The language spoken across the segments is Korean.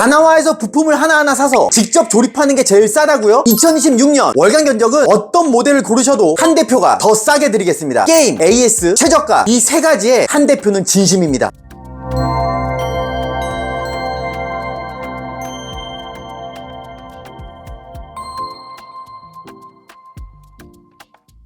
다나와에서 부품을 하나하나 사서 직접 조립하는 게 제일 싸다고요? 2026년 월간 견적은 어떤 모델을 고르셔도 한 대표가 더 싸게 드리겠습니다. 게임, AS, 최저가 이 세 가지에 한 대표는 진심입니다.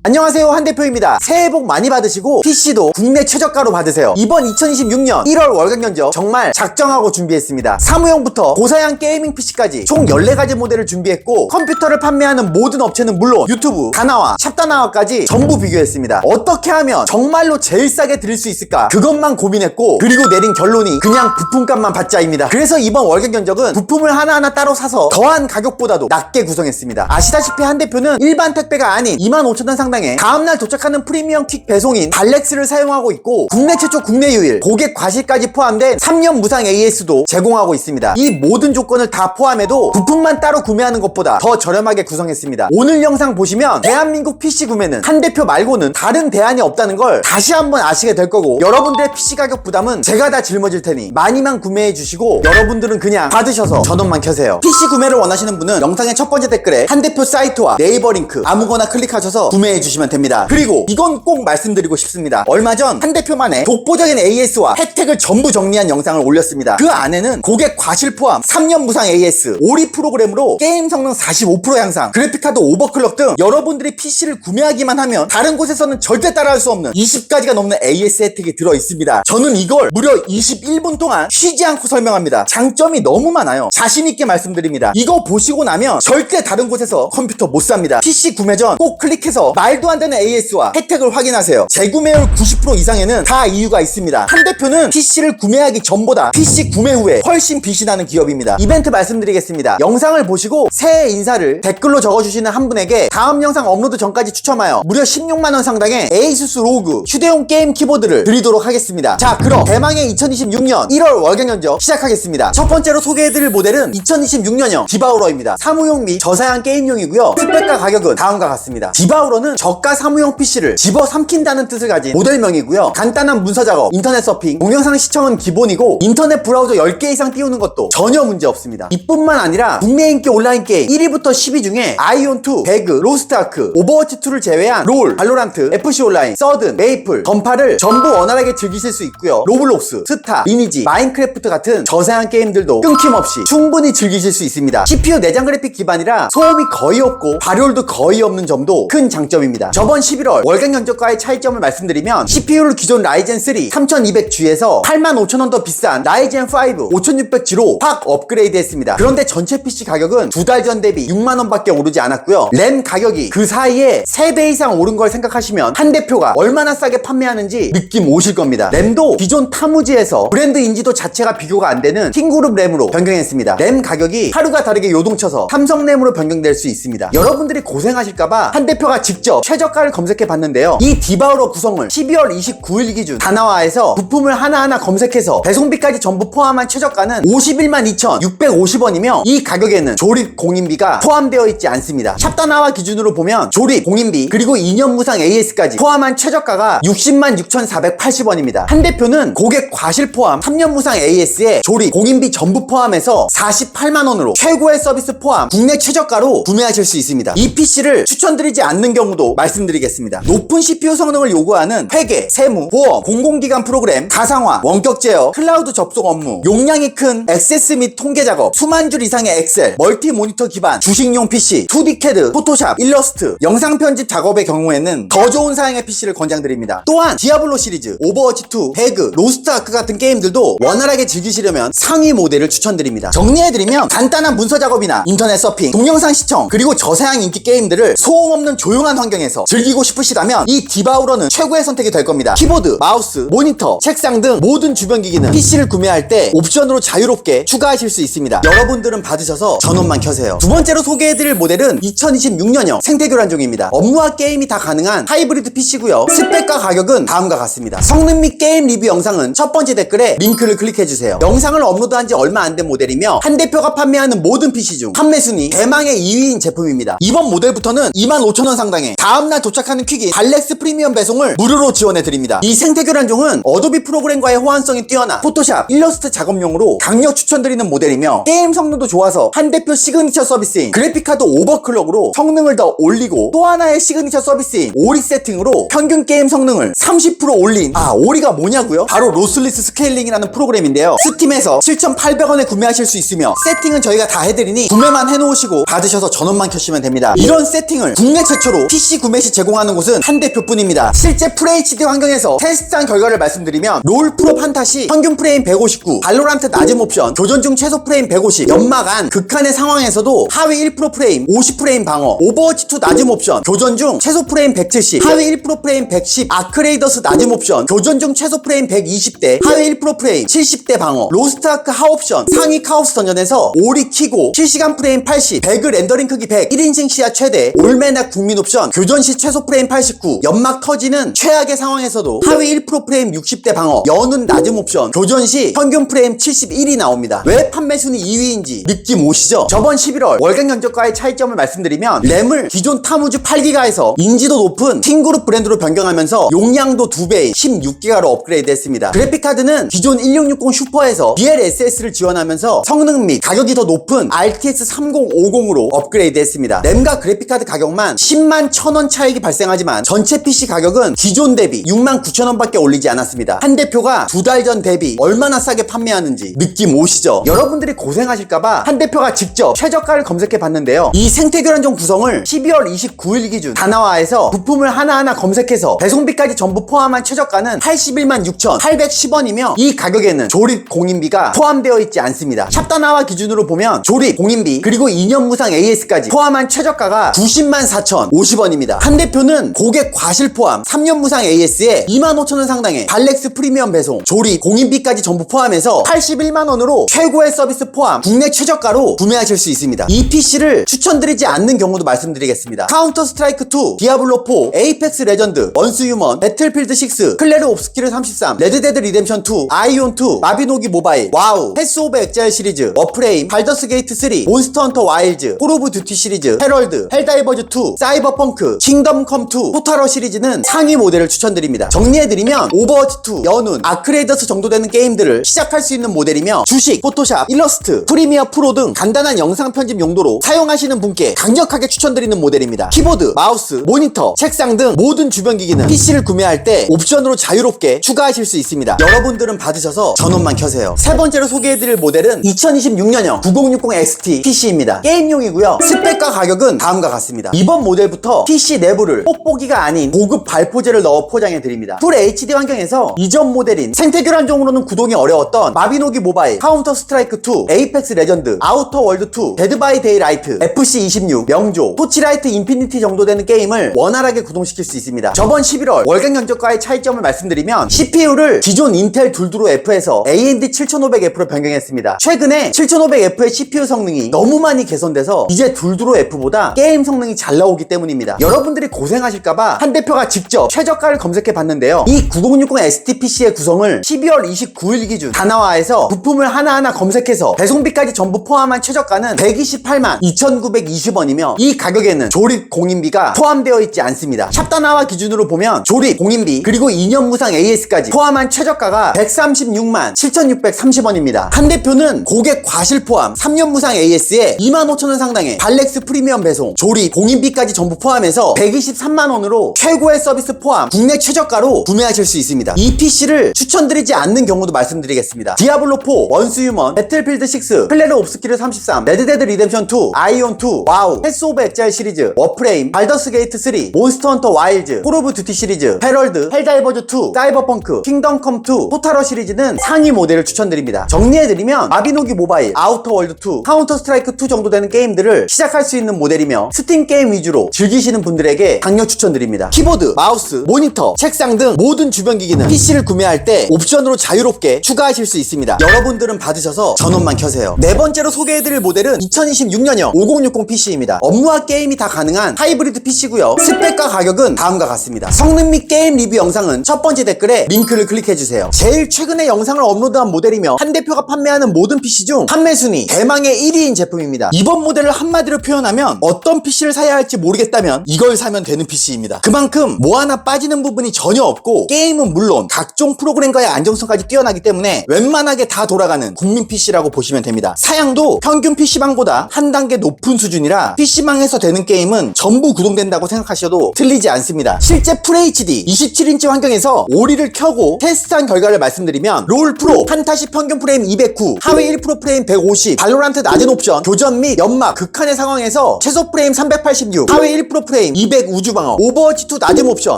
안녕하세요, 한대표입니다. 새해 복 많이 받으시고 PC도 국내 최저가로 받으세요. 이번 2026년 1월 월간 견적 정말 작정하고 준비했습니다. 사무용부터 고사양 게이밍 PC까지 총 14가지 모델을 준비했고 컴퓨터를 판매하는 모든 업체는 물론 유튜브, 다나와, 샵다나와까지 전부 비교했습니다. 어떻게 하면 정말로 제일 싸게 드릴 수 있을까? 그것만 고민했고 그리고 내린 결론이 그냥 부품값만 받자입니다. 그래서 이번 월간 견적은 부품을 하나하나 따로 사서 더한 가격보다도 낮게 구성했습니다. 아시다시피 한대표는 일반 택배가 아닌 25,000원 상당 다음날 도착하는 프리미엄 퀵 배송인 달렉스를 사용하고 있고 국내 최초 국내 유일 고객 과실까지 포함된 3년 무상 AS도 제공하고 있습니다. 이 모든 조건을 다 포함해도 부품만 따로 구매하는 것보다 더 저렴하게 구성했습니다. 오늘 영상 보시면 대한민국 PC 구매는 한대표 말고는 다른 대안이 없다는 걸 다시 한번 아시게 될 거고 여러분들의 PC 가격 부담은 제가 다 짊어질 테니 많이만 구매해 주시고 여러분들은 그냥 받으셔서 전원만 켜세요. PC 구매를 원하시는 분은 영상의 첫 번째 댓글에 한대표 사이트와 네이버 링크 아무거나 클릭하셔서 구매해 주시면 됩니다. 그리고 이건 꼭 말씀드리고 싶습니다. 얼마 전 한대표만의 독보적인 AS와 혜택을 전부 정리한 영상을 올렸습니다. 그 안에는 고객 과실 포함 3년 무상 AS, 오리 프로그램으로 게임 성능 45% 향상, 그래픽카드 오버클럭 등 여러분들이 PC를 구매하기만 하면 다른 곳에서는 절대 따라할 수 없는 20가지가 넘는 AS 혜택이 들어있습니다. 저는 이걸 무려 21분 동안 쉬지 않고 설명합니다. 장점이 너무 많아요. 자신있게 말씀드립니다. 이거 보시고 나면 절대 다른 곳에서 컴퓨터 못 삽니다. PC 구매 전 꼭 클릭해서 말도 안 되는 AS와 혜택을 확인하세요. 재구매율 90% 이상에는 다 이유가 있습니다. 한대표는 PC를 구매하기 전보다 PC 구매 후에 훨씬 빛이 나는 기업입니다. 이벤트 말씀드리겠습니다. 영상을 보시고 새해 인사를 댓글로 적어주시는 한 분에게 다음 영상 업로드 전까지 추첨하여 무려 16만원 상당의 에이수스 로그 휴대용 게임 키보드를 드리도록 하겠습니다. 자, 그럼 대망의 2026년 1월 월간 견적 시작하겠습니다. 첫 번째로 소개해드릴 모델은 2026년형 디바우러입니다. 사무용 및 저사양 게임용이고요. 스펙과 가격은 다음과 같습니다. 디바우러는 저가 사무용 PC를 집어삼킨다는 뜻을 가진 모델명이고요. 간단한 문서 작업, 인터넷 서핑, 동영상 시청은 기본이고 인터넷 브라우저 10개 이상 띄우는 것도 전혀 문제 없습니다. 이뿐만 아니라 국내 인기 온라인 게임 1위부터 10위 중에 아이온2, 배그, 로스트아크, 오버워치2를 제외한 롤, 발로란트, FC 온라인, 서든, 메이플, 던파를 전부 원활하게 즐기실 수 있고요. 로블록스, 스타, 리니지, 마인크래프트 같은 저사양 게임들도 끊김없이 충분히 즐기실 수 있습니다. CPU 내장 그래픽 기반이라 소음이 거의 없고 발열도 거의 없는 점도 큰 장점입니다. 저번 11월 월간 견적과의 차이점을 말씀드리면 CPU를 기존 라이젠 3 3200G에서 85,000원 더 비싼 라이젠 5 5600G로 확 업그레이드 했습니다. 그런데 전체 PC 가격은 2달 전 대비 6만원 밖에 오르지 않았고요. 램 가격이 그 사이에 3배 이상 오른 걸 생각하시면 한 대표가 얼마나 싸게 판매하는지 느낌 오실 겁니다. 램도 기존 타무지에서 브랜드 인지도 자체가 비교가 안 되는 킹그룹 램으로 변경했습니다. 램 가격이 하루가 다르게 요동쳐서 삼성 램으로 변경될 수 있습니다. 여러분들이 고생하실까봐 한 대표가 직접 최저가를 검색해 봤는데요. 이 디바우러 구성을 12월 29일 기준 다나와에서 부품을 하나하나 검색해서 배송비까지 전부 포함한 최저가는 51만 2,650원이며 이 가격에는 조립 공인비가 포함되어 있지 않습니다. 샵다나와 기준으로 보면 조립 공인비 그리고 2년 무상 AS까지 포함한 최저가가 60만 6,480원입니다. 한 대표는 고객 과실 포함 3년 무상 AS에 조립 공인비 전부 포함해서 48만원으로 최고의 서비스 포함 국내 최저가로 구매하실 수 있습니다. 이 PC를 추천드리지 않는 경우도 말씀드리겠습니다. 높은 CPU 성능을 요구하는 회계, 세무, 보험, 공공기관 프로그램, 가상화, 원격 제어, 클라우드 접속 업무, 용량이 큰 액세스 및 통계 작업, 수만 줄 이상의 엑셀, 멀티 모니터 기반, 주식용 PC, 2D 캐드, 포토샵, 일러스트, 영상 편집 작업의 경우에는 더 좋은 사양의 PC를 권장드립니다. 또한 디아블로 시리즈, 오버워치2, 배그, 로스트아크 같은 게임들도 원활하게 즐기시려면 상위 모델을 추천드립니다. 정리해드리면 간단한 문서 작업이나 인터넷 서핑, 동영상 시청, 그리고 저사양 인기 게임들을 소음 없는 조용한 환경에서 즐기고 싶으시다면 이 디바우러는 최고의 선택이 될 겁니다. 키보드, 마우스, 모니터, 책상 등 모든 주변 기기는 PC를 구매할 때 옵션으로 자유롭게 추가하실 수 있습니다. 여러분들은 받으셔서 전원만 켜세요. 두 번째로 소개해드릴 모델은 2026년형 생태교란종입니다. 업무와 게임이 다 가능한 하이브리드 PC고요. 스펙과 가격은 다음과 같습니다. 성능 및 게임 리뷰 영상은 첫 번째 댓글에 링크를 클릭해주세요. 영상을 업로드한 지 얼마 안 된 모델이며 한 대표가 판매하는 모든 PC 중 판매 순위 대망의 2위인 제품입니다. 이번 모델부터는 25,000원 상당의 다음날 도착하는 퀵인 발렉스 프리미엄 배송을 무료로 지원해드립니다. 이 생태교란종은 어도비 프로그램과의 호환성이 뛰어나 포토샵, 일러스트 작업용으로 강력 추천드리는 모델이며 게임 성능도 좋아서 한 대표 시그니처 서비스인 그래픽카드 오버클럭으로 성능을 더 올리고 또 하나의 시그니처 서비스인 오리 세팅으로 평균 게임 성능을 30% 올린 오리가 뭐냐고요? 바로 로슬리스 스케일링이라는 프로그램인데요. 스팀에서 7,800원에 구매하실 수 있으며 세팅은 저희가 다 해드리니 구매만 해놓으시고 받으셔서 전원만 켜시면 됩니다. 이런 세팅을 국내 최초로 PC 구매 시 제공하는 곳은 한 대표뿐입니다. 실제 FHD 환경에서 테스트한 결과를 말씀드리면 롤 프로 판타시 평균 프레임 159, 발로란트 낮음 옵션, 교전 중 최소 프레임 150, 연막 안 극한의 상황에서도 하위 1% 프레임 50프레임 방어, 오버워치 2 낮음 옵션, 교전 중 최소 프레임 170, 하위 1% 프레임 110, 아크레이더스 낮음 옵션, 교전 중 최소 프레임 120대, 하위 1% 프레임 70대 방어, 로스트아크 하옵션, 상위 카오스 던전에서 오리 키고 실시간 프레임 80, 배그 렌더링 크기 100, 1인칭 시야 최대, 올메나 국민 옵션, 교전 시 최소 프레임 89, 연막 터지는 최악의 상황에서도 하위 1% 프레임 60대 방어, 연운 낮음 옵션, 교전 시 평균 프레임 71이 나옵니다. 왜 판매 순위 2위인지 느낌 오시죠? 저번 11월 월간 견적과의 차이점을 말씀드리면 램을 기존 타무즈 8기가에서 인지도 높은 팅그룹 브랜드로 변경하면서 용량도 2배인 16기가로 업그레이드 했습니다. 그래픽카드는 기존 1660 슈퍼에서 DLSS를 지원하면서 성능 및 가격이 더 높은 RTX 3050으로 업그레이드 했습니다. 램과 그래픽카드 가격만 10만 1000원 차익이 발생하지만 전체 PC 가격은 기존 대비 6만 9천원 밖에 올리지 않았습니다. 한 대표가 2달 전 대비 얼마나 싸게 판매하는지 느낌 오시죠? 여러분들이 고생하실까봐 한 대표가 직접 최저가를 검색해 봤는데요. 이 생태교란종 구성을 12월 29일 기준 다나와에서 부품을 하나하나 검색해서 배송비까지 전부 포함한 최저가는 81만 6,810원이며 이 가격에는 조립 공인비가 포함되어 있지 않습니다. 샵다나와 기준으로 보면 조립 공인비 그리고 2년 무상 AS까지 포함한 최저가가 90만 4,050원입니다. 한 대표는 고객 과실 포함 3년 무상 AS에 2만 5천원 상당의 발렉스 프리미엄 배송, 조립 공인비까지 전부 포함해서 81만원으로 최고의 서비스 포함 국내 최저가로 구매하실 수 있습니다. 이 PC를 추천드리지 않는 경우도 말씀드리겠습니다. 카운터 스트라이크 2, 디아블로 4, 에이펙스 레전드, 원스 휴먼, 배틀필드 6, 클레르 옵스키르 33, 레드데드 리뎀션 2, 아이온 2, 마비노기 모바일, 와우, 패스 오브 엑자일 시리즈, 워프레임, 발더스 게이트 3, 몬스터 헌터 와일즈, 콜 오브 듀티 시리즈, 헤럴드, 헬다이버즈 2, 사이버펑크, 킹덤 컴 2, 토탈워 시리즈는 상위 모델을 추천드립니다. 정리해드리면 오버워치 2, 연운, 아크레이더스 정도 되는 게임들을 시작할 수 있는 모델이며 주식, 포토샵, 일러스트, 프리미어 프로 등 간단한 영상 편집 용도로 사용하시는 분께 강력하게 추천드리는 모델입니다. 키보드, 마우스, 모니터, 책상 등 모든 주변 기기는 PC를 구매할 때 옵션으로 자유롭게 추가하실 수 있습니다. 여러분들은 받으셔서 전원만 켜세요. 세 번째로 소개해드릴 모델은 2026년형 9060XT PC입니다. 게임용이고요. 스펙과 가격은 다음과 같습니다. 이번 모델부터 PC 내부를 뽁뽁이가 아닌 고급 발포제를 넣어 포장해드립니다. 풀 HD 환경에서 이전 모델인 생태교란종으로는 구동이 어려웠던 마비노기 모바일, 카운터 스트라이크 2, 에이펙스 레전드, 아우터 월드 2, 데드 바이 데이라이트, FC26, 명조, 토치라이트 인피니티 정도 되는 게임을 원활하게 구동시킬 수 있습니다. 저번 11월 월간 견적과의 차이점을 말씀드리면 CPU를 기존 인텔 둘두로 F에서 AMD 7500F로 변경했습니다. 최근에 7500F의 CPU 성능이 너무 많이 개선돼서 이제 둘두로 F보다 게임 성능이 잘 나오기 때문입니다. 여러분들이 고생하실까봐 한 대표가 직접 최저가를 검색해 봤는데요. 이 9060 STPC의 구성을 12월 29일 기준 다나와에서 부품을 하나하나 검색해서 배송비까지 전부 포함한 최저가는 128만 2,920원이며 이 가격에는 조립 공인비가 포함되어 있지 않습니다. 샵다나와 기준으로 보면 조립 공인비 그리고 2년 무상 AS까지 포함한 최저가가 136만 7,630원입니다. 한 대표는 고객 과실 포함 3년 무상 AS에 2만 5천원 상당의 발렉스 프리미엄 배송, 조립 공인비까지 전부 포함해서 123만원으로 최고의 서비스 포함 국내 최저가로 구매하실 수 있습니다. 이 PC를 추천드리지 않는 경우도 말씀드리겠습니다. 디아블로 4, 원스 휴먼, 배틀필드 6, 클레르 옵스키르 33, 레드데드 리뎀션 2, 아이온 2, 와우, 패스 오브 엑자일 시리즈, 워프레임, 발더스 게이트 3, 몬스터 헌터 와일즈, 콜 오브 듀티 시리즈, 헤럴드, 헬다이버즈 2, 사이버펑크, 킹덤 컴 2, 토탈워 시리즈는 상위 모델을 추천드립니다. 정리해드리면 마비노기 모바일, 아우터 월드 2, 카운터 스트라이크 2 정도 되는 게임들을 시작할 수 있는 모델이며 스팀 게임 위주로 즐기시는 분들에게 강력 추천드립니다. 키보드, 마우스, 모니터, 책상 등 모든 주변 기기는 PC를 구매할 때 옵션으로 자유롭게 추가하실 수 있습니다. 여러분들은 받으셔서 전원만 켜세요. 네 번째로 소개해드릴 모델은 2026년형 5060 PC입니다. 업무와 게임이 다 가능한 하이브리드 PC고요. 스펙과 가격은 다음과 같습니다. 성능 및 게임 리뷰 영상은 첫 번째 댓글에 링크를 클릭해주세요. 제일 최근에 영상을 업로드한 모델이며 한 대표가 판매하는 모든 PC 중 판매 순위 대망의 1위인 제품입니다. 이번 모델을 한마디로 표현하면 어떤 PC를 사야 할지 모르겠다면 이 이걸 사면 되는 PC입니다. 그만큼 뭐 하나 빠지는 부분이 전혀 없고 게임은 물론 각종 프로그램과의 안정성까지 뛰어나기 때문에 웬만하게 다 돌아가는 국민 PC라고 보시면 됩니다. 사양도 평균 PC방보다 한 단계 높은 수준이라 PC방에서 되는 게임은 전부 구동된다고 생각하셔도 틀리지 않습니다. 실제 FHD 27인치 환경에서 오리를 켜고 테스트한 결과를 말씀드리면 롤 프로 판타시 평균 프레임 209, 하위 1% 프레임 150, 발로란트 낮은 옵션, 교전 및 연막 극한의 상황에서 최소 프레임 386, 하위 1% 프레임 200 우주방어, 오버워치2 낮은 옵션,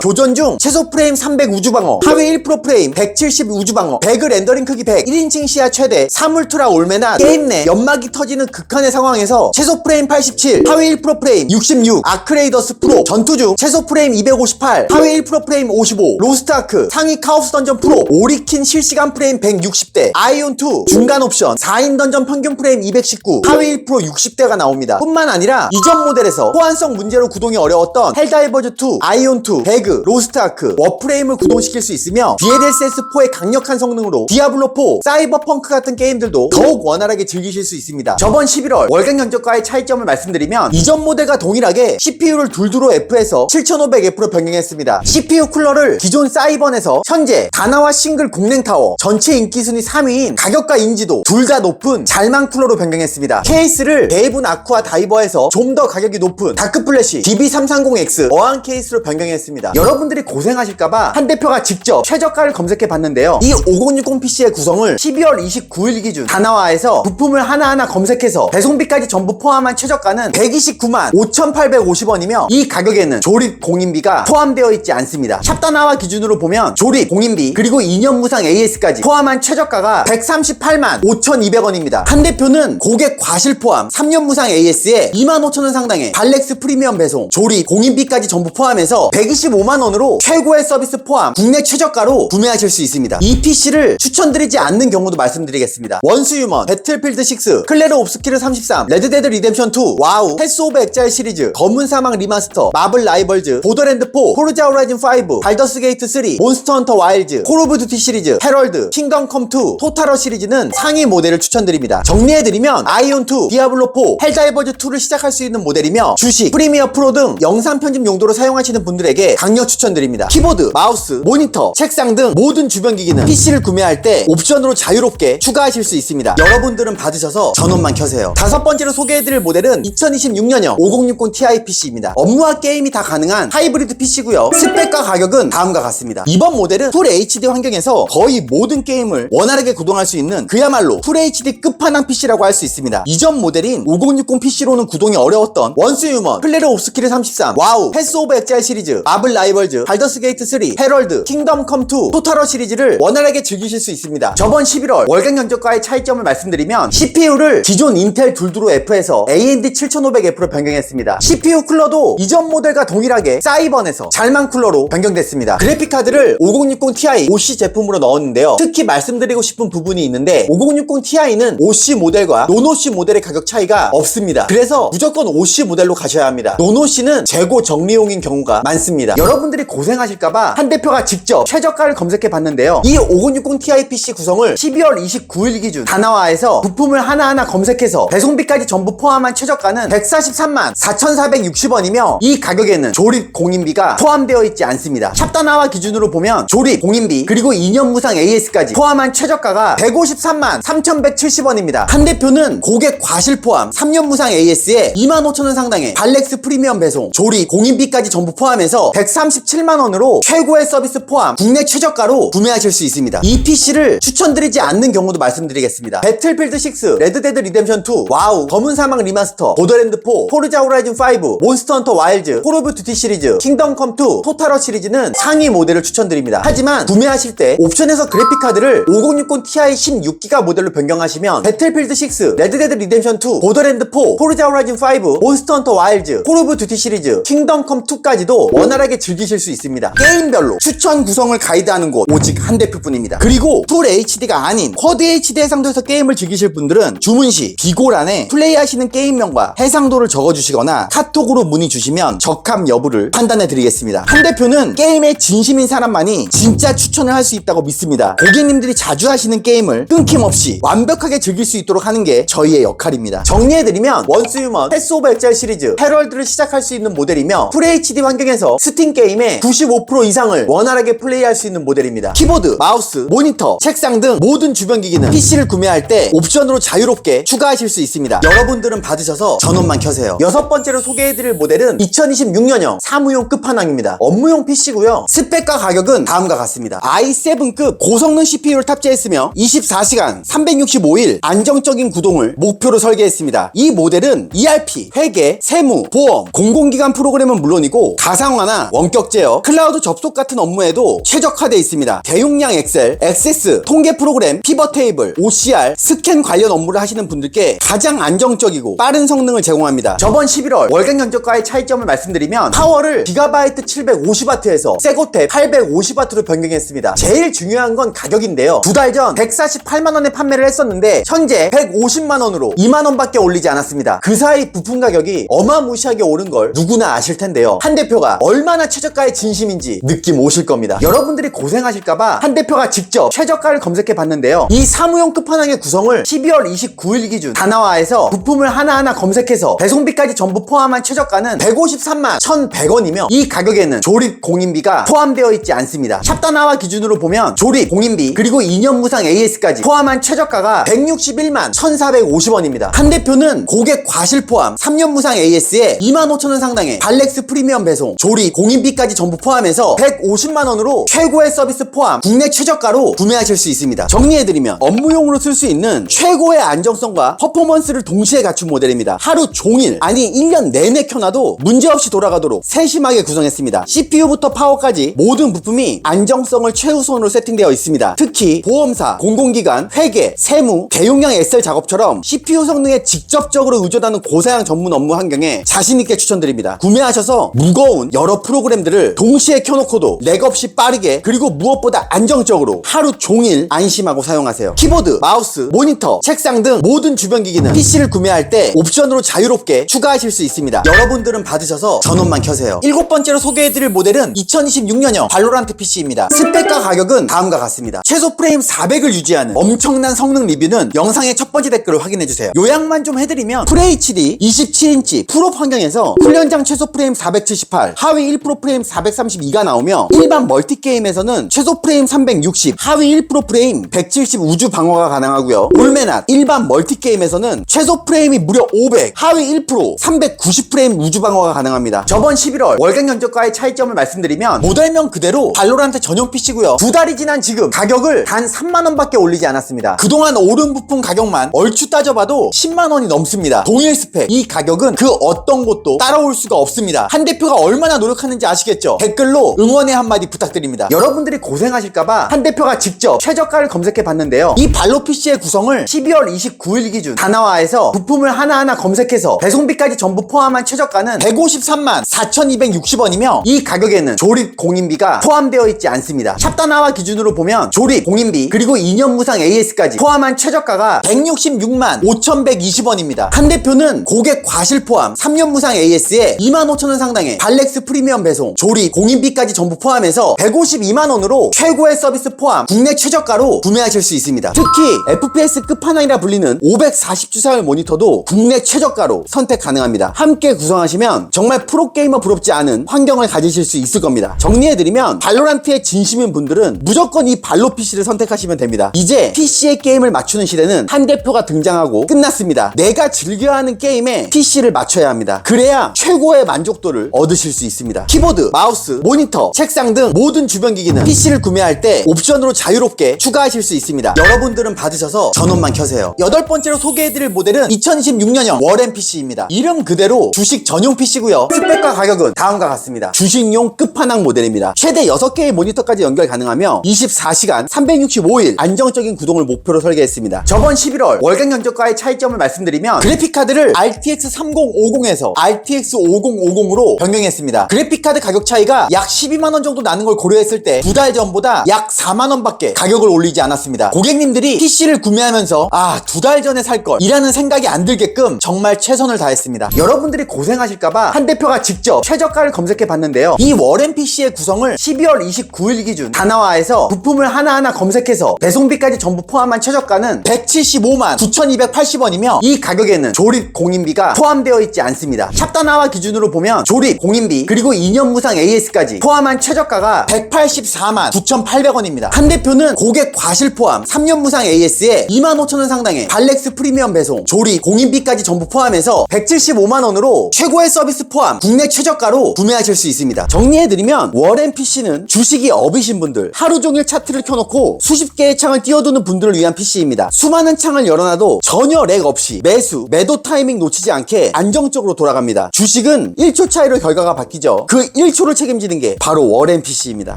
교전 중 최소 프레임 300 우주방어, 하위 1% 프레임 170 우주방어, 배그 렌더링 크기 100, 1인칭 시야 최대, 사물투라 올메나 게임 내 연막이 터지는 극한의 상황에서 최소 프레임 87, 하위 1% 프레임 66, 아크레이더스 프로, 전투 중 최소 프레임 258, 하위 1% 프레임 55, 로스트아크, 상위 카오스 던전 프로, 오리킨 실시간 프레임 160대, 아이온2 중간 옵션, 4인 던전 평균 프레임 219, 하위 1% 60대가 나옵니다. 뿐만 아니라 이전 모델에서 호환성 문제로 구동이 어려웠던 헬다이버즈2, 아이온2, 배그, 로스트아크, 워프레임을 구동시킬 수 있으며 DLSS4의 강력한 성능으로 디아블로4, 사이버펑크 같은 게임들도 더욱 원활하게 즐기실 수 있습니다. 저번 11월 월간 견적과의 차이점을 말씀드리면 이전 모델과 동일하게 CPU를 둘두로 F에서 7500F로 변경했습니다. CPU 쿨러를 기존 사이번에서 현재 다나와 싱글 공랭타워 전체 인기 순위 3위인 가격과 인지도 둘 다 높은 잘만 쿨러로 변경했습니다. 케이스를 베이븐 아쿠아 다이버에서 좀 더 가격이 높은 다크플래시 DB330X 어항 케이스로 변경했습니다. 여러분들이 고생하실까봐 한 대표가 직접 최저가를 검색해봤는데요. 이 5060 PC의 구성을 12월 29일 기준 다나와에서 부품을 하나하나 검색해서 배송비까지 전부 포함한 최저가는 129만 5,850원이며 이 가격에는 조립 공인비가 포함되어 있지 않습니다. 샵다나와 기준으로 보면 조립 공인비 그리고 2년 무상 AS까지 포함한 최저가가 138만 5,200원입니다. 한 대표는 고객 과실 포함 3년 무상 AS에 25,000원 상당의 발렉스 프리미엄 배송 조립 공인비까지 전부 포함해서 125만원으로 최고의 서비스 포함 국내 최저가로 구매하실 수 있습니다. 이 PC를 추천드리지 않는 경우도 말씀드리겠습니다. 원수유먼, 배틀필드 6, 클레르 옵스키르 33, 레드데드 리뎀션 2, 와우, 패스 오브 엑자일 시리즈, 검은 사막 리마스터, 마블 라이벌즈, 보더랜드 4, 포르자 호라이즌 5, 발더스 게이트 3, 몬스터 헌터 와일즈, 콜 오브 듀티 시리즈, 헤럴드, 킹덤 컴 2, 토탈워 시리즈는 상위 모델을 추천드립니다. 정리해드리면 아이온2, 디아블로4, 헬다이버즈 2를 시작할 수 있는 모델이며 주식, 프리미어 프로 등 영상 편집 용도로 사용하시는 분들에게 강력 추천드립니다. 키보드, 마우스, 모니터, 책상 등 모든 주변 기기는 PC를 구매할 때 옵션으로 자유롭게 추가하실 수 있습니다. 여러분들은 받으셔서 전원만 켜세요. 다섯 번째로 소개해드릴 모델은 2026년형 5060 Ti PC입니다. 업무와 게임이 다 가능한 하이브리드 PC고요. 스펙과 가격은 다음과 같습니다. 이번 모델은 풀 HD 환경에서 거의 모든 게임을 원활하게 구동할 수 있는 그야말로 풀 HD 끝판왕 PC라고 할 수 있습니다. 이전 모델인 5060 PC로는 구동이 어려웠던 원스유먼, 클레르 옵스키르 33, 와우, 패스 오브 엑자일 시리즈, 마블 라이벌즈, 발더스 게이트 3, 헤럴드, 킹덤 컴 2, 토탈워 시리즈를 원활하게 즐기실 수 있습니다. 저번 11월 월간 견적과의 차이점을 말씀드리면 CPU를 기존 인텔 둘두로 F에서 AMD 7500F로 변경했습니다. CPU 쿨러도 이전 모델과 동일하게 사이번에서 잘만 쿨러로 변경됐습니다. 그래픽카드를 5060 Ti OC 제품으로 넣었는데요. 특히 말씀드리고 싶은 부분이 있는데 5060 Ti는 OC 모델과 논OC 모델의 가격 차이가 없습니다. 그래서 무조건 OC 모델로 가셔야 합니다. 논OC는 재고 정리용인 경우가 많습니다. 여러분들이 고생하실까봐 한 대표가 직접 최저가를 검색해봤는데요. 이 5060 Ti PC 구성을 12월 29일 기준 다나와에서 부품을 하나하나 검색해서 배송비까지 전부 포함한 최저가는 143만 4,460원이며 이 가격에는 조립 공인비가 포함되어 있지 않습니다. 샵다나와 기준으로 보면 조립 공인비 그리고 2년 무상 AS까지 포함한 최저가가 153만 3,170원입니다. 한 대표는 고객 과실 포함 3년 무상 AS에 25,000원 상당의 발렉스 프리미엄 배송 조립 공인비까지 전부 포함해서 137만원으로 최고의 서비스 포함 국내 최저가로 구매하실 수 있습니다. 이 PC를 추천드리지 않는 경우도 말씀드리겠습니다. 배틀필드 6, 레드데드 리뎀션 2, 와우, 검은 사막 리마스터, 보더랜드 4, 포르자 호라이즌 5, 몬스터 헌터 와일즈, 콜 오브 듀티 시리즈, 킹덤 컴 2, 토탈워 시리즈는 상위 모델을 추천드립니다. 하지만 구매하실 때 옵션에서 그래픽카드를 5060 Ti 16기가 모델로 변경하시면 배틀필드 6, 레드데드 리뎀션 2, 보더랜드 4, 포르자 호라이즌 5, 몬스터 헌터 와일즈, 콜 오브 듀티 시리즈, 킹덤 컴 2까지도 원활하게 즐기실 수 있습니다. 게임별로 추천 구성을 가이드하는 곳 오직 한 대표뿐입니다. 그리고 풀 HD가 아닌 쿼드 HD 해상도에서 게임을 즐기실 분들은 주문 시 비고란에 플레이하시는 게임명과 해상도를 적어주시거나 카톡으로 문의 주시면 적합 여부를 판단해 드리겠습니다. 한 대표는 게임에 진심인 사람만이 진짜 추천을 할 수 있다고 믿습니다. 고객님들이 자주 하시는 게임을 끊김없이 완벽하게 즐길 수 있도록 하는 게 저희의 역할입니다. 정리해드리면 원스유먼, 패스 오브 엑자일 시리즈, 헤럴드를 시작할 수 있는 있는 모델이며 FHD 환경에서 스팀 게임의 95% 이상을 원활하게 플레이할 수 있는 모델입니다. 키보드, 마우스, 모니터, 책상 등 모든 주변 기기는 PC를 구매할 때 옵션으로 자유롭게 추가하실 수 있습니다. 여러분들은 받으셔서 전원만 켜세요. 여섯 번째로 소개해드릴 모델은 2026년형 사무용 끝판왕입니다. 업무용 PC고요. 스펙과 가격은 다음과 같습니다. i7급 고성능 CPU를 탑재했으며 24시간 365일 안정적인 구동을 목표로 설계했습니다. 이 모델은 ERP, 회계, 세무, 보험, 공공기관 프로그램은 물론이고 가상화나 원격 제어, 클라우드 접속 같은 업무에도 최적화되어 있습니다. 대용량 엑셀, 액세스, 통계 프로그램, 피벗 테이블, OCR, 스캔 관련 업무를 하시는 분들께 가장 안정적이고 빠른 성능을 제공합니다. 저번 11월 월간 견적과의 차이점을 말씀드리면 파워를 기가바이트 750W에서 세고탭 850W로 변경했습니다. 제일 중요한 건 가격인데요. 두 달 전 148만원에 판매를 했었는데 현재 150만원으로 2만원밖에 올리지 않았습니다. 그 사이 부품 가격이 어마무시하게 오른 걸 누구나 아실 텐데요. 한 대표가 얼마나 최저가의 진심인지 느낌 오실 겁니다. 여러분들이 고생하실까봐 한 대표가 직접 최저가를 검색해 봤는데요. 이 사무용 끝판왕의 구성을 12월 29일 기준 다나와에서 부품을 하나하나 검색해서 배송비까지 전부 포함한 최저가는 153만 1,100원이며 이 가격에는 조립 공인비가 포함되어 있지 않습니다. 샵다나와 기준으로 보면 조립 공인비 그리고 2년 무상 AS까지 포함한 최저가가 161만 1,450원입니다. 한 대표는 고객 과실 포함 3년 무상 AS에 25,000원 상당의 발렉스 프리미엄 배송, 조립 공인비까지 전부 포함해서 150만원으로 최고의 서비스 포함 국내 최저가로 구매하실 수 있습니다. 정리해드리면 업무용으로 쓸 수 있는 최고의 안정성과 퍼포먼스를 동시에 갖춘 모델입니다. 하루 종일 아니 1년 내내 켜놔도 문제없이 돌아가도록 세심하게 구성했습니다. CPU부터 파워까지 모든 부품이 안정성을 최우선으로 세팅되어 있습니다. 특히 보험사, 공공기관, 회계, 세무, 대용량 엑셀 작업처럼 CPU 성능에 직접적으로 의존하는 고사양 전문 업무 환경에 자신있게 추천드립니다. 구매하셔서 무거운 여러 프로그램들을 동시에 켜놓고도 렉 없이 빠르게 그리고 무엇보다 안정적으로 하루 종일 안심하고 사용하세요. 키보드, 마우스, 모니터, 책상 등 모든 주변 기기는 PC를 구매할 때 옵션으로 자유롭게 추가하실 수 있습니다. 여러분들은 받으셔서 전원만 켜세요. 일곱 번째로 소개해드릴 모델은 2026년형 발로란트 PC입니다. 스펙과 가격은 다음과 같습니다. 최소 프레임 400을 유지하는 엄청난 성능 리뷰는 영상의 첫 번째 댓글을 확인해주세요. 요약만 좀 해드리면 FHD 27인치 풀업 환경에서 훈련장 최소 프레임 478, 하위 1% 프레임 432가 나오며 일반 멀티게임에서는 최소 프레임 360, 하위 1% 프레임 170 우주 방어가 가능하고요. 올메낫 일반 멀티게임에서는 최소 프레임이 무려 500, 하위 1% 390 프레임 우주 방어가 가능합니다. 저번 11월 월간 견적과의 차이점을 말씀드리면 모델명 그대로 발로란트 전용 PC고요. 두 달이 지난 지금 가격을 단 3만원밖에 올리지 않았습니다. 그동안 오른 부품 가격만 얼추 따져봐도 10만원이 넘습니다. 동일 스펙, 이 가격은 그 어떤 곳도 따라올 수가 없습니다. 한 대표가 얼마나 노력하는지 아시겠죠? 댓글로 응원의 한마디 부탁드립니다. 여러분들이 고생하실까봐 한 대표가 직접 최저가를 검색해 봤는데요. 이 발로 PC의 구성을 12월 29일 기준 다나와에서 부품을 하나하나 검색해서 배송비까지 전부 포함한 최저가는 153만 4,260원이며 이 가격에는 조립 공인비가 포함되어 있지 않습니다. 샵다나와 기준으로 보면 조립 공인비 그리고 2년 무상 AS까지 포함한 최저가가 166만 5,120원입니다. 한 대표는 고객 과실 포함 3년 무상 AS에 25,000원 상당의 발렉스 프리미엄 배송, 조립 공인비까지 전부 포함해서 152만원으로 최고의 서비스 포함 국내 최저가로 구매하실 수 있습니다. 특히 FPS 끝판왕이라 불리는 540주사율 모니터도 국내 최저가로 선택 가능합니다. 함께 구성하시면 정말 프로게이머 부럽지 않은 환경을 가지실 수 있을 겁니다. 정리해드리면 발로란트의 진심인 분들은 무조건 이 발로 PC를 선택하시면 됩니다. 이제 PC의 게임을 맞추는 시대는 한 대표가 등장하고 끝났습니다. 내가 즐겨하는 게임에 PC를 맞춰야 합니다. 그래야 최고의 만족도를 얻으실 수 있습니다. 키보드, 마우스, 모니터, 책상 등 모든 주변 기기는 PC를 구매할 때 옵션으로 자유롭게 추가하실 수 있습니다. 여러분들은 받으셔서 전원만 켜세요. 여덟 번째로 소개해드릴 모델은 2026년형 워렌 PC입니다. 이름 그대로 주식 전용 PC고요. 스펙과 가격은 다음과 같습니다. 주식용 끝판왕 모델입니다. 최대 6개의 모니터까지 연결 가능하며 24시간 365일 안정적인 구동을 목표로 설계했습니다. 저번 11월 월간 견적과의 차이점을 말씀드리면 그래픽카드를 RTX 3050에서 RTX 5050으로 변경했습니다. 그래픽카드 가격 차이가 약 12만원 정도 나는 걸 고려했을 때 두 달 전보다 약 4만원밖에 가격을 올리지 않았습니다. 고객님들이 PC를 구매하면서 두 달 전에 살 걸 이라는 생각이 안 들게끔 정말 최선을 다했습니다. 여러분들이 고생하실까봐 한 대표가 직접 최저가를 검색해 봤는데요. 이 워렌 PC의 구성을 12월 29일 기준 다나와에서 부품을 하나하나 검색해서 배송비까지 전부 포함한 최저가는 175만 9,280원이며 이 가격에는 조립 공인비가 포함되어 있지 않습니다. 샵다나와 기준 기준으로 보면 조립, 공인비, 그리고 2년 무상 AS까지 포함한 최저가가 184만 9,800원입니다. 한 대표는 고객 과실 포함 3년 무상 AS에 25,000원 상당의 발렉스 프리미엄 배송, 조립, 공인비까지 전부 포함해서 175만원으로 최고의 서비스 포함 국내 최저가로 구매하실 수 있습니다. 정리해드리면 워렌PC는 주식이 업이신 분들, 하루 종일 차트를 켜놓고 수십 개의 창을 띄워두는 분들을 위한 PC입니다. 수많은 창을 열어놔도 전혀 렉 없이 매수, 매도 타이밍 놓치지 않게 안정적으로 돌아갑니다. 주식은 1초 차이로 결과가 바뀌죠. 그 1초를 책임지는 게 바로 워렌PC입니다.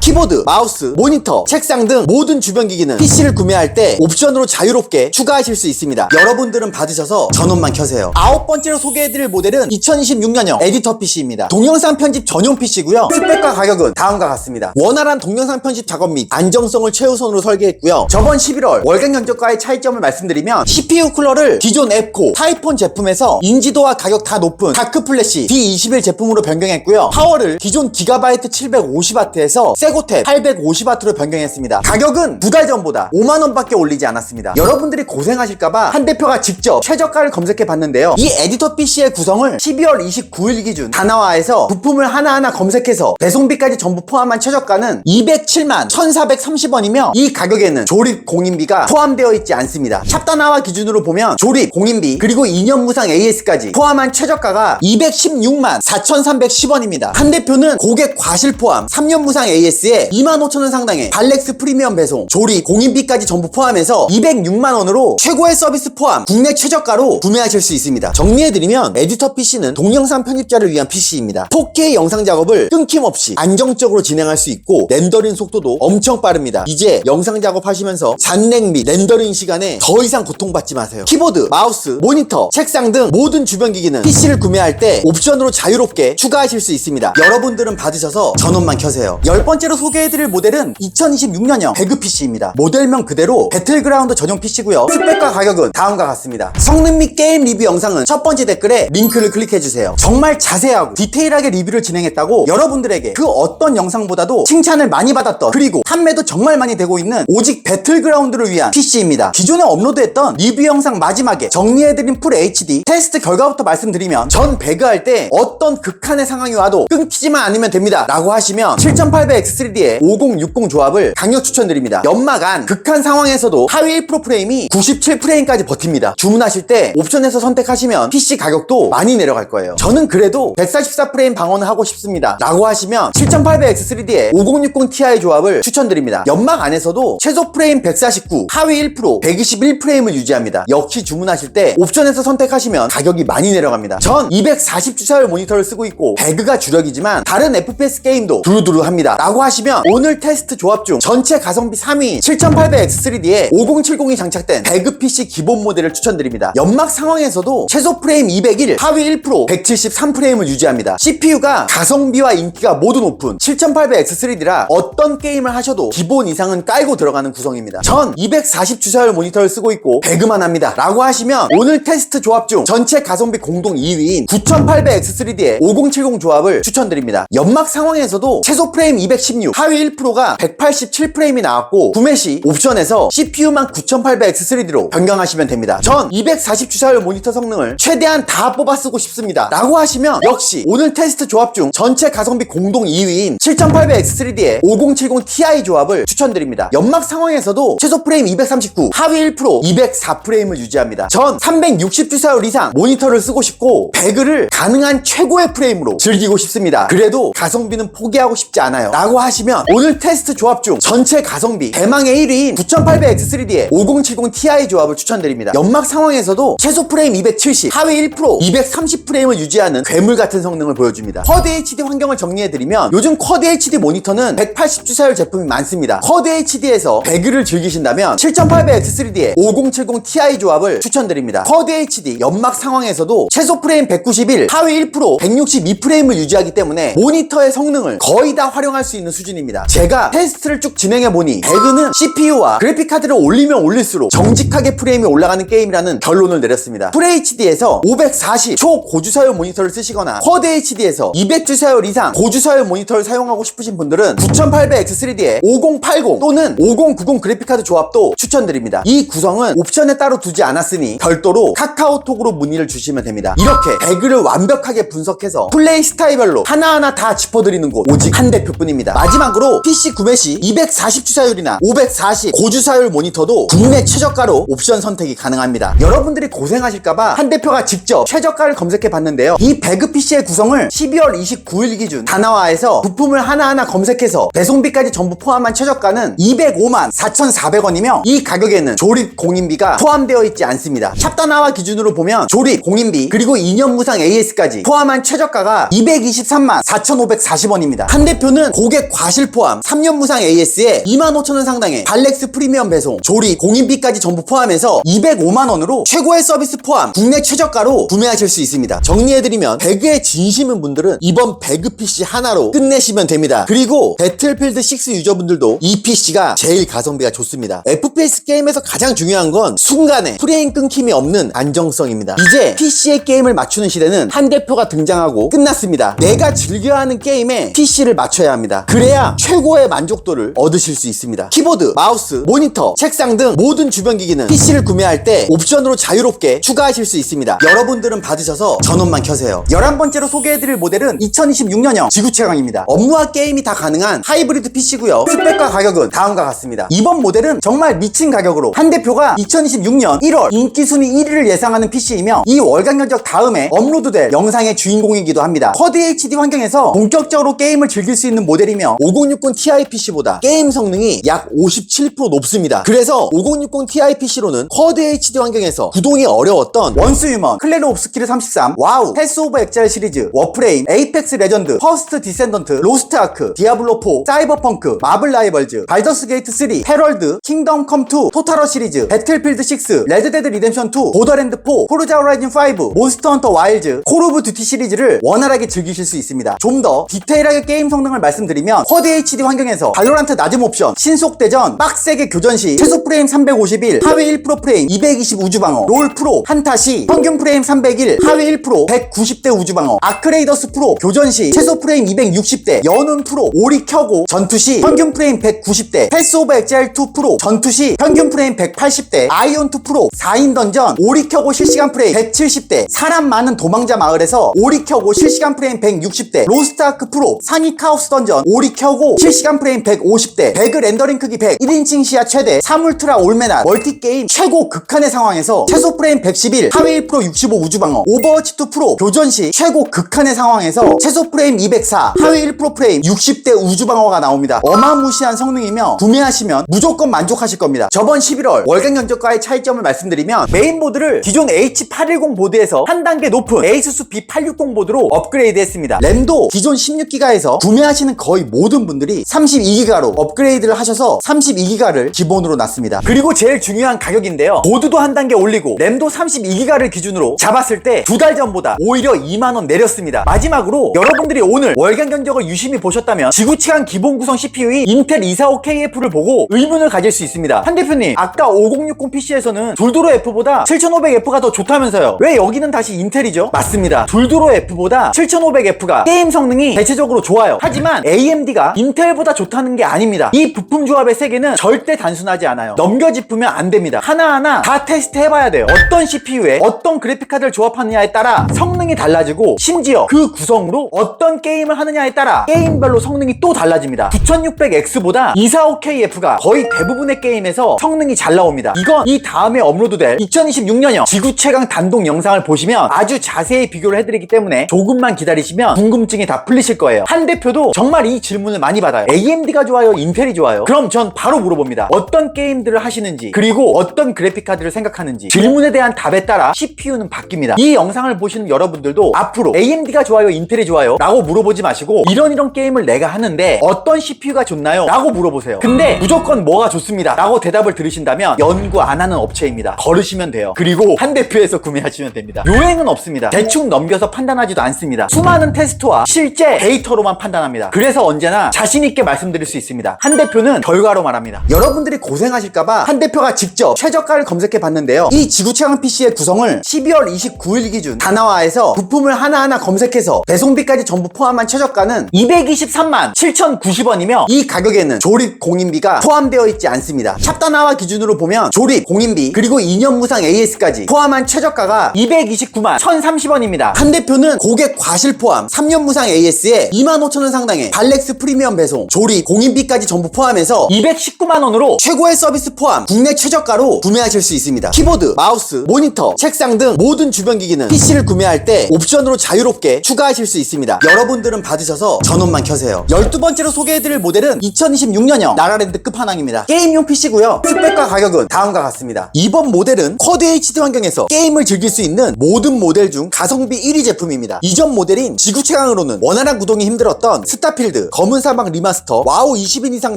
키보드, 마우스, 모니터, 책상 등 모든 주변 기기는 PC를 구매할 때 옵션으로 자유롭게 추가하실 수 있습니다. 여러분들은 받으셔서 전원만 켜세요. 9번째로 소개해드릴 모델은 2026년형 에디터 PC입니다. 동영상 편집 전용 PC고요. 스펙과 가격은 다음과 같습니다. 원활한 동영상 편집 작업 및 안정성을 최우선으로 설계했고요. 저번 11월 월간 견적과의 차이점을 말씀드리면 CPU 쿨러를 기존 앱코, 타이폰 제품에서 인지도와 가격 다 높은 다크플래시 D21 제품으로 변경했고요. 파워를 기존 기가바이트 750W에서 세고탭 850W로 변경했습니다. 가격은 2달 전보다 5만원밖에 올리지 않았습니다. 여러분들이 고생하실까봐 한 대표가 직접 최저가를 검색해 봤는데요. 이 에디터 PC의 구성을 12월 29일 기준 다나와에서 부품을 하나하나 검색해서 배송비까지 전부 포함한 최저가는 207만 1,430원이며 이 가격에는 조립 공인비가 포함되어 있지 않습니다. 샵다나와 기준으로 보면 조립, 공인비, 그리고 2년 무상 AS까지 포함한 최저가가 216만 4,310원입니다. 한 대표는 고객 과실 포함 3년 무상 AS에 25,000원 상당의 발렉스 프리미엄 배송, 조립, 공인비까지 전부 포함해서 206만원으로 최고의 서비스 포함 국내 최저가로 구매하실 수 있습니다. 정리해드리면 에디터 PC는 동영상 편집자를 위한 PC입니다. 4K 영상 작업을 끊김없이 안정적으로 진행할 수 있고 렌더링 속도도 엄청 빠릅니다. 이제 영상 작업하시면서 잔렉 및 렌더링 시간에 더 이상 고통받지 마세요. 키보드, 마우스, 모니터, 책상 등 모든 주변 기기는 PC를 구매할 때 옵션으로 자유롭게 추가하실 수 있습니다. 여러분들은 받으셔서 전원만 켜세요. 10번째로 소개해드릴 모델은 2026년형 배그 PC입니다. 모델명 그대로 배틀그라운드 전용 PC고요. 스펙과 가격은 다음과 같습니다. 성능 및 게임 리뷰 영상은 첫 번째 댓글에 링크를 클릭해주세요. 정말 자세하고 디테일하게 리뷰를 진행했다고 여러분들에게 그 어떤 영상보다도 칭찬을 많이 받았던, 그리고 판매도 정말 많이 되고 있는 오직 배틀그라운드를 위한 PC입니다. 기존에 업로드했던 리뷰 영상 마지막에 정리해드린 풀 HD 테스트 결과부터 말씀드리면 전 배그할 때 어떤 극한의 상황이 와도 끊기지만 않으면 됩니다 라고 하시면 7800X3D의 5060 조합을 강력 추천드립니다. 연막 안 극한 상황에서도 하위 1% 프레임이 97프레임까지 버팁니다. 주문하실 때 옵션에서 선택하시면 PC 가격도 많이 내려갈 거예요. 저는 그래도 144프레임 방어는 하고 싶습니다 라고 하시면 7800X3D의 5060ti 조합을 추천드립니다. 연막 안에서도 최소 프레임 149, 하위 1%, 121프레임을 유지합니다. 역시 주문하실 때 옵션에서 선택하시면 가격이 많이 내려갑니다. 전 240주사율 모니터를 쓰고 있고 배그가 주력이지만 다른 FPS 게임도 두루두루 합니다 라고 하시면 오늘 테스트 조합 중 전체 가성비 3위 7800X3D에 5070이 장착된 배그 PC 기본 모델을 추천드립니다. 연막 상황에서도 최소 프레임 201, 하위 1%, 173프레임을 유지합니다. CPU가 가성비와 인기가 모두 높은 7800X3D라 어떤 게임을 하셔도 기본 이상은 깔고 들어가는 구성입니다. 전 240주사율 모니터를 쓰고 있고 배그만 합니다 라고 하시면 오늘 테스트 조합 중 전체 가성비 공동 2위인 9800X3D의 5070 조합을 추천드립니다. 연막 상황에서도 최소 프레임 216, 하위 1%가 187프레임이 나왔고 구매 시 옵션에서 CPU만 9800X3D로 변경하시면 됩니다. 전 240주사율 모니터 성능을 최대한 다 뽑아 쓰고 싶습니다 라고 하시면 역시 오늘 테스트 조합 중 전체 가성비 공동 2위인 7800X3D의 5070ti 조합을 추천드립니다. 연막 상황에서도 최소 프레임 239, 하위 1%, 204프레임을 유지합니다. 전 360주사율 이상 모니터를 쓰고 싶고 배그를 가능한 최고의 프레임으로 즐기고 싶습니다. 그래도 가성비는 포기하고 싶지 않아요 라고 하시면 오늘 테스트 조합 중 전체 가성비 대망의 1위인 9800X3D의 5070ti 조합을 추천드립니다. 연막 상황에서도 최소 프레임 270, 하위 1%, 230프레임을 유지하는 괴물 같은 성능을 보여줍니다. 쿼드 HD 환경을 정리해드리면 요즘 쿼드 HD 모니터는 180주사율 제품이 많습니다. 쿼드 HD에서 배그를 즐기신다면 7800X3D의 5070ti 조합을 추천드립니다. 쿼드 HD 연막 상황에서도 최소 프레임 191, 하위 1%, 162프레임을 유지하기 때문에 모니터의 성능을 거의 다 활용할 수 있는 수준입니다. 제가 테스트를 쭉 진행해보니 배그는 CPU와 그래픽카드를 올리면 올릴수록 정직하게 프레임이 올라가는 게임이라는 결론을 내렸습니다. FHD에서 540 초고주사율 모니터를 쓰시거나 쿼드 HD에서 200주사율 이상 고주사율 모니터를 사용하고 싶으신 분들은 9800X3D의 5080 또는 5090 그래픽카드 조합도 추천드립니다. 이 구성은 옵션에 따로 두지 않았으니 별도로 카카오톡으로 문의를 주시면 됩니다. 이렇게 배그를 완벽하게 완벽하게 분석해서 플레이 스타일별로 하나하나 다 짚어드리는 곳 오직 한 대표뿐입니다. 마지막으로 PC 구매 시 240 주사율이나 540 고주사율 모니터도 국내 최저가로 옵션 선택이 가능합니다. 여러분들이 고생하실까봐 한 대표가 직접 최저가를 검색해 봤는데요. 이 배그 PC의 구성을 12월 29일 기준 다나와에서 부품을 하나하나 검색해서 배송비까지 전부 포함한 최저가는 205만 4,400원이며 이 가격에는 조립 공인비가 포함되어 있지 않습니다. 샵다나와 기준으로 보면 조립 공인비 그리고 2년 무상 AS까지 포함한 최저가가 223만 4,540원입니다. 한 대표는 고객 과실 포함 3년 무상 AS에 25,000원 상당의 발렉스 프리미엄 배송 조립 공인비까지 전부 포함해서 205만원으로 최고의 서비스 포함 국내 최저가로 구매하실 수 있습니다. 정리해드리면 배그에 진심인 분들은 이번 배그 PC 하나로 끝내시면 됩니다. 그리고 배틀필드 6 유저분들도 이 PC가 제일 가성비가 좋습니다. FPS 게임에서 가장 중요한 건 순간에 프레임 끊김이 없는 안정성입니다. 이제 PC의 게임을 맞추는 시대는 한 대표가 등장하고 끝났습니다. 내가 즐겨하는 게임에 PC를 맞춰야 합니다. 그래야 최고의 만족도를 얻으실 수 있습니다. 키보드, 마우스, 모니터, 책상 등 모든 주변 기기는 PC를 구매할 때 옵션으로 자유롭게 추가하실 수 있습니다. 여러분들은 받으셔서 전원만 켜세요. 11번째로 소개해드릴 모델은 2026년형 지구최강입니다. 업무와 게임이 다 가능한 하이브리드 PC고요. 스펙과 가격은 다음과 같습니다. 이번 모델은 정말 미친 가격으로 한 대표가 2026년 1월 인기 순위 1위를 예상하는 PC이며 이 월간 견적 다음에 업로드될 영상의 주인공이기도 합니다. 쿼드 HD 환경에서 본격적으로 게임을 즐길 수 있는 모델이며 5060 Ti PC보다 게임 성능이 약 57% 높습니다. 그래서 5060 Ti PC로는 쿼드 HD 환경에서 구동이 어려웠던 원스 휴먼, 클레르 옵스키르 33, 와우, 패스 오브 엑자일 시리즈, 워프레임, 에이펙스 레전드, 퍼스트 디센던트, 로스트 아크, 디아블로 4, 사이버펑크, 마블 라이벌즈, 발더스 게이트 3, 헤럴드, 킹덤 컴 2, 토탈워 시리즈, 배틀필드 6, 레드데드 리뎀션 2, 보더랜드 4, 포르자 호라이즌 5, 몬스터 헌터 와일즈, 콜 오브 듀티 시리즈를 원활하게 즐기실 수 있습니다. 좀 더 디테일하게 게임 성능을 말씀드리면 쿼드 HD 환경에서 발로란트 낮음 옵션, 신속대전, 빡세게 교전 시 최소 프레임 351, 하위 1% 프레임 220 우주방어, 롤 프로, 한타 시 평균 프레임 301, 하위 1% 190대 우주방어, 아크레이더스 프로, 교전 시 최소 프레임 260대, 연운 프로, 오리 켜고 전투 시 평균 프레임 190대, 패스 오브 엑자일 2 프로, 전투 시 평균 프레임 180대, 아이온 2 프로, 4인 던전, 오리 켜고 실시간 프레임 170대, 사람 많은 도망자 마을에서 오리 켜고 실시간 프레임 160대, 로스트아크 프로, 상위 카오스 던전, 오리 켜고 실시간 프레임 150대, 배그 렌더링 크기 100, 1인칭 시야 최대, 3울트라 올메낫, 멀티게임 최고 극한의 상황에서 최소 프레임 111, 하위 1% 65 우주방어, 오버워치 2 프로, 교전 시 최고 극한의 상황에서 최소 프레임 204, 하위 1% 프레임 60대 우주방어가 나옵니다. 어마무시한 성능이며 구매하시면 무조건 만족하실 겁니다. 저번 11월 월간 견적과의 차이점을 말씀드리면 메인보드를 기존 H810 보드에서 한 단계 높은 에이수스 B860 보드로 업그레이드 했습니다. 램도 기존 16기가에서 구매하시는 거의 모든 분들이 32기가로 업그레이드를 하셔서 32기가를 기본으로 놨습니다. 그리고 제일 중요한 가격인데요. 보드도 한 단계 올리고 램도 32기가를 기준으로 잡았을 때 두 달 전보다 오히려 2만원 내렸습니다. 마지막으로 여러분들이 오늘 월간 견적을 유심히 보셨다면 지구치강 기본 구성 CPU인 인텔 245KF를 보고 의문을 가질 수 있습니다. 한 대표님, 아까 5060 PC에서는 둘도로 F보다 7500F가 더 좋다면서요. 왜 여기는 다시 인텔이죠? 맞습니다. 둘도로 F보다 7500F가 게임 성능이 대체적으로 좋아요. 하지만 AMD가 인텔보다 좋다는 게 아닙니다. 이 부품 조합의 세계는 절대 단순하지 않아요. 넘겨짚으면 안 됩니다. 하나하나 다 테스트 해봐야 돼요. 어떤 CPU에 어떤 그래픽카드를 조합하느냐에 따라 성능이 달라지고 심지어 그 구성으로 어떤 게임을 하느냐에 따라 게임별로 성능이 또 달라집니다. 9600X보다 245KF가 거의 대부분의 게임에서 성능이 잘 나옵니다. 이건 이 다음에 업로드될 2026년형 지구 최강 단독 영상을 보시면 아주 자세히 비교를 해드리기 때문에 조금만 기다리시면 궁금증이 다 풀리실 거예요. 한 대표도 정말 이 질문을 많이 받아요. AMD가 좋아요? 인텔이 좋아요? 그럼 전 바로 물어봅니다. 어떤 게임들을 하시는지 그리고 어떤 그래픽카드를 생각하는지 질문에 대한 답에 따라 CPU는 바뀝니다. 이 영상을 보시는 여러분들도 앞으로 AMD가 좋아요? 인텔이 좋아요? 라고 물어보지 마시고 이런 게임을 내가 하는데 어떤 CPU가 좋나요? 라고 물어보세요. 근데 무조건 뭐가 좋습니다 라고 대답을 들으신다면 연구 안 하는 업체입니다. 걸으시면 돼요. 그리고 한 대표에서 구매하시면 됩니다. 요행은 없습니다. 대충 넘겨서 판단하지도 않습니다. 수많은 테스트와 실제 데이터로만 판단합니다. 그래서 언제나 자신있게 말씀드릴 수 있습니다. 한 대표는 결과로 말합니다. 여러분들이 고생하실까봐 한 대표가 직접 최저가를 검색해 봤는데요. 이 지구최강 PC의 구성을 12월 29일 기준 다나와에서 부품을 하나하나 검색해서 배송비까지 전부 포함한 최저가는 223만 7,090원이며 이 가격에는 조립 공인비가 포함되어 있지 않습니다. 샵다나와 기준으로 보면 조립 공인비 그리고 2년 무상 AS까지 포함한 최저가가 229만 1,030원입니다. 있습니다. 한 대표는 고객 과실 포함 3년 무상 AS에 25,000원 상당의 발렉스 프리미엄 배송, 조립, 공인비까지 전부 포함해서 219만원으로 최고의 서비스 포함 국내 최저가로 구매하실 수 있습니다. 키보드, 마우스, 모니터, 책상 등 모든 주변 기기는 PC를 구매할 때 옵션으로 자유롭게 추가하실 수 있습니다. 여러분들은 받으셔서 전원만 켜세요. 12번째로 소개해드릴 모델은 2026년형 라라랜드 끝판왕입니다. 게임용 PC고요. 스펙과 가격은 다음과 같습니다. 이번 모델은 쿼드 HD 환경에서 게임을 즐길 수 있는 모든 모델 중 가성비 1위 제품입니다. 이전 모델인 지구 최강으로는 원활한 구동이 힘들었던 스타필드, 검은 사막 리마스터, 와우 20인 이상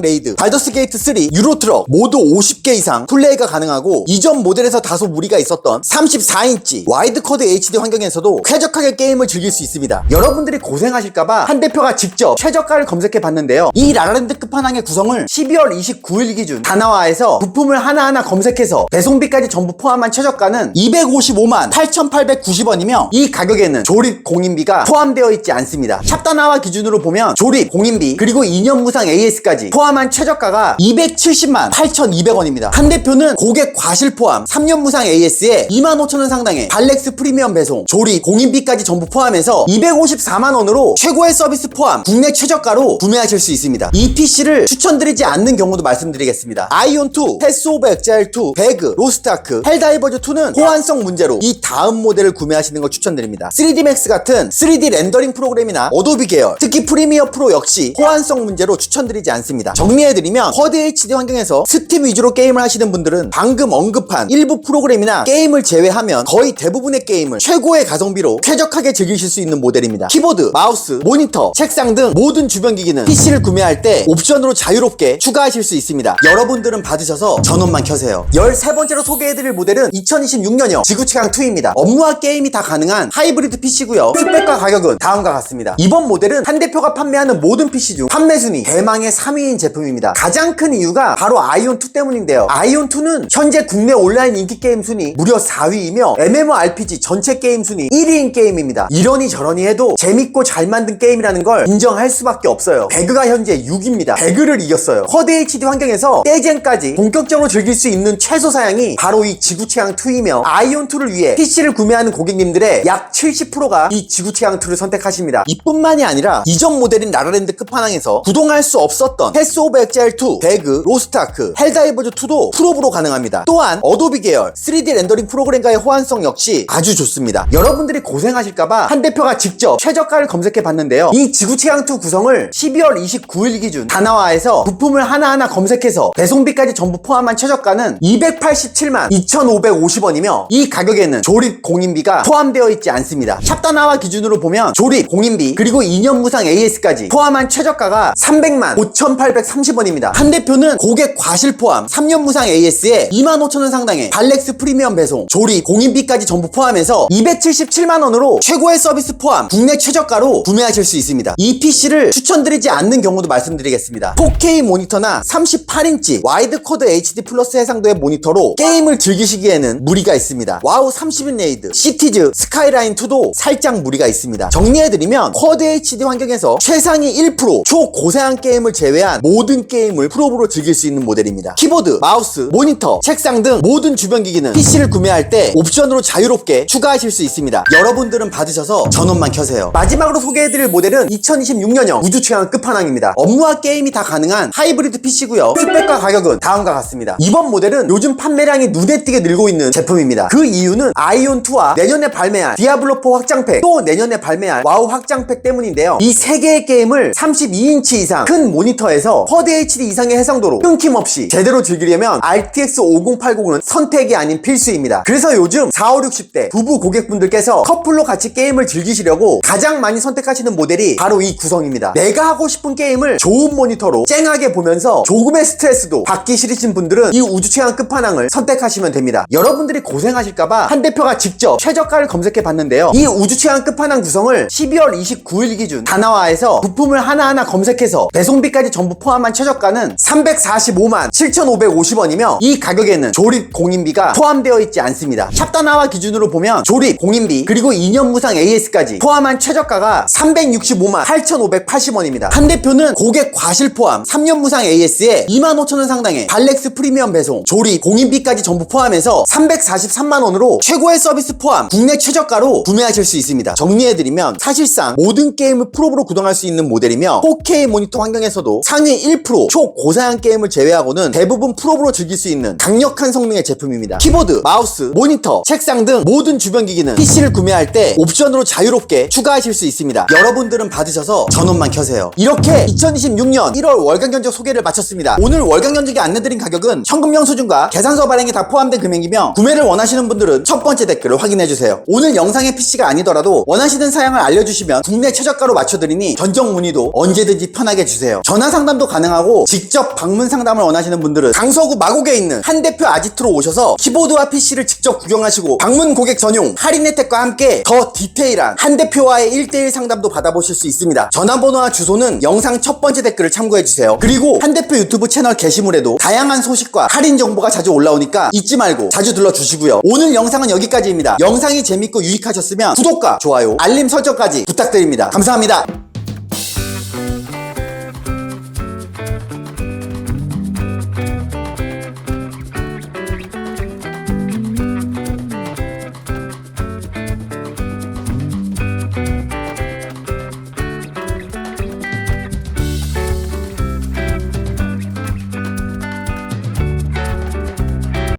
레이드, 발더스 게이트 3, 유로트럭 모두 50개 이상 플레이가 가능하고, 이전 모델에서 다소 무리가 있었던 34인치 와이드 쿼드 HD 환경에서도 쾌적하게 게임을 즐길 수 있습니다. 여러분들이 고생하실까봐 한 대표가 직접 최저가를 검색해 봤는데요. 이 라라랜드 끝판왕의 구성을 12월 29일 기준 다나와에서 부품을 하나하나 검색해서 배송비까지 전부 포함한 최저가는 255만 8,890원이며 이 가격에는 조립 공인비가 포함되어 있지 않습니다. 샵다나와 기준으로 보면 조립, 공인비, 그리고 2년 무상 AS까지 포함한 최저가가 270만 8,200원입니다. 한 대표는 고객 과실 포함 3년 무상 AS에 25,000원 상당의 발렉스 프리미엄 배송, 조립, 공인비까지 전부 포함해서 254만원으로 최고의 서비스 포함 국내 최저가로 구매하실 수 있습니다. 이 PC를 추천드리지 않는 경우도 말씀드리겠습니다. 아이온2, 패스 오브 엑자일2, 배그, 로스트아크, 헬다이버즈2는 호환성 문제로 이 다음 모델을 구매하시는 걸 추천드립니다. 3D 맥스 같은 3D 렌더링 프로그램이나 어도비 계열, 특히 프리미어 프로 역시 호환성 문제로 추천드리지 않습니다. 정리해드리면 쿼드 HD 환경에서 스팀 위주로 게임을 하시는 분들은 방금 언급한 일부 프로그램이나 게임을 제외하면 거의 대부분의 게임을 최고의 가성비로 쾌적하게 즐기실 수 있는 모델입니다. 키보드, 마우스, 모니터, 책상 등 모든 주변 기기는 PC를 구매할 때 옵션으로 자유롭게 추가하실 수 있습니다. 여러분들은 받으셔서 전원만 켜세요. 13번째로 소개해드릴 모델은 2026년형 지구최강2입니다. 업무와 게임이 다 가능한 하이브리드 PC고요. 스펙과 가격은 다음과 같습니다. 이번 모델은 한 대표가 판매하는 모든 PC 중 판매 순위 대망의 3위인 제품입니다. 가장 큰 이유가 바로 아이온2 때문인데요. 아이온2는 현재 국내 온라인 인기 게임 순위 무려 4위이며 MMORPG 전체 게임 순위 1위인 게임입니다. 이러니 저러니 해도 재밌고 잘 만든 게임이라는 걸 인정할 수밖에 없어요. 배그가 현재 6위입니다. 배그를 이겼어요. 쿼드 HD 환경에서 떼젠까지 본격적으로 즐길 수 있는 최소 사양이 바로 이 지구최강2이며 아이온2를 위해 PC를 구매하는 고객님들의 약 70%가 이 지구최강2를 선택하십니다. 이뿐만이 아니라 이전 모델인 라라랜드 끝판왕에서 구동할 수 없었던 패스 오브 엑자일2, 배그, 로스트아크, 헬다이버즈2도 풀업으로 가능합니다. 또한 어도비 계열 3D 렌더링 프로그램과의 호환성 역시 아주 좋습니다. 여러분들이 고생하실까봐 한 대표가 직접 최저가를 검색해 봤는데요. 이 지구최강2 구성을 12월 29일 기준 다나와에서 부품을 하나하나 검색해서 배송비까지 전부 포함한 최저가는 287만 2,550원이며 이 가격에는 조립 공인비가 포함되어 있지 않습니다. 샵다나와 기준으로 보면 조립, 공인비, 그리고 2년 무상 AS까지 포함한 최저가가 300만 5,830원입니다. 한 대표는 고객 과실 포함 3년 무상 AS에 25,000원 상당의 발렉스 프리미엄 배송, 조립, 공인비까지 전부 포함해서 277만원으로 최고의 서비스 포함 국내 최저가로 구매하실 수 있습니다. 이 PC를 추천드리지 않는 경우도 말씀드리겠습니다. 4K 모니터나 38인치 와이드 쿼드 HD 플러스 해상도의 모니터로 게임을 즐기시기에는 무리가 있습니다. 와우 30인 레이드, 시티즈, 스카이라인2도 살짝 무리가 있습니다. 정리해드리면 쿼드 HD 환경에서 최상위 1%, 초고사양 게임을 제외한 모든 게임을 풀업으로 즐길 수 있는 모델입니다. 키보드, 마우스, 모니터, 책상 등 모든 주변 기기는 PC를 구매할 때 옵션으로 자유롭게 추가하실 수 있습니다. 여러분들은 받으셔서 전원만 켜세요. 마지막으로 소개해드릴 모델은 2026년형 우주최강 끝판왕입니다. 업무와 게임이 다 가능한 하이브리드 PC고요. 스펙과 가격은 다음과 같습니다. 이번 모델은 요즘 판매량이 눈에 띄게 늘고 있는 제품입니다. 그 이유는 아이온2와 내년에 발매할 디아블로4 확장팩, 또 내년에 발매할 와우 확장팩 때문인데요. 이 세 개의 게임을 32인치 이상 큰 모니터에서 쿼드 HD 이상의 해상도로 끊김없이 제대로 즐기려면 RTX 5080은 선택이 아닌 필수입니다. 그래서 요즘 40, 60대 부부 고객분들께서 커플로 같이 게임을 즐기시려고 가장 많이 선택하시는 모델이 바로 이 구성입니다. 내가 하고 싶은 게임을 좋은 모니터로 쨍하게 보면서 조금의 스트레스도 받기 싫으신 분들은 이 우주최강 끝판왕을 선택하시면 됩니다. 여러분들이 고생하실까봐 한 대표가 직접 최저가를 검색해 봤는데요. 이 우주최강 끝판왕 구성을 12월 29일 기준 다나와에서 부품을 하나하나 검색해서 배송비까지 전부 포함한 최저가는 345만 7,550원이며 이 가격에는 조립 공인비가 포함되어 있지 않습니다. 샵다나와 기준으로 보면 조립, 공인비, 그리고 2년 무상 AS까지 포함한 최저가가 365만 8,580원입니다. 한 대표는 고객 과실 포함 3년 무상 AS에 25,000원 상당의 발렉스 프리미엄 배송, 조립, 공인비까지 전부 포함해서 343만원으로 최고의 서비스 포함 국내 최저가로 구매하실 수 있습니다. 정리해드리면 사실상 모든 게임을 프로브로 구동할 수 있는 모델이며 4K 모니터 환경에서도 상위 1% 초고사양 게임을 제외하고는 대부분 프로브로 즐길 수 있는 강력한 성능의 제품입니다. 키보드, 마우스, 모니터, 책상 등 모든 주변 기기는 PC를 구매할 때 옵션으로 자유롭게 추가하실 수 있습니다. 여러분들은 받으셔서 전원만 켜세요. 이렇게 2026년 1월 월간 견적 소개를 마쳤습니다. 오늘 월간 견적에 안내드린 가격은 현금 영수증과 계산서 발행이 다 포함된 금액이며 구매를 원하시는 분들은 첫 번째 댓글을 확인해주세요. 오늘 영상의 PC가 아니더라도 원하시는 사양을 알려주시면 국내 최저가로 맞춰드리니 견적 문의도 언제든지 편하게 주세요. 전화 상담도 가능하고 직접 방문 상담을 원하시는 분들은 강서구 마곡에 있는 한 대표 아지트로 오셔서 키보드와 PC를 직접 구경하시고 방문 고객 전용 할인 혜택과 함께 더 디테일한 한 대표와의 1대1 상담도 받아보실 수 있습니다. 전화번호와 주소는 영상 첫 번째 댓글을 참고해주세요. 그리고 한 대표 유튜브 채널 게시물에도 다양한 소식과 할인 정보가 자주 올라오니까 잊지 말고 자주 들러주시고요. 오늘 영상은 여기까지입니다. 영상이 재밌고 유익하셨으면 구독과 좋아요, 알림 설정까지 부탁드립니다. 감사합니다.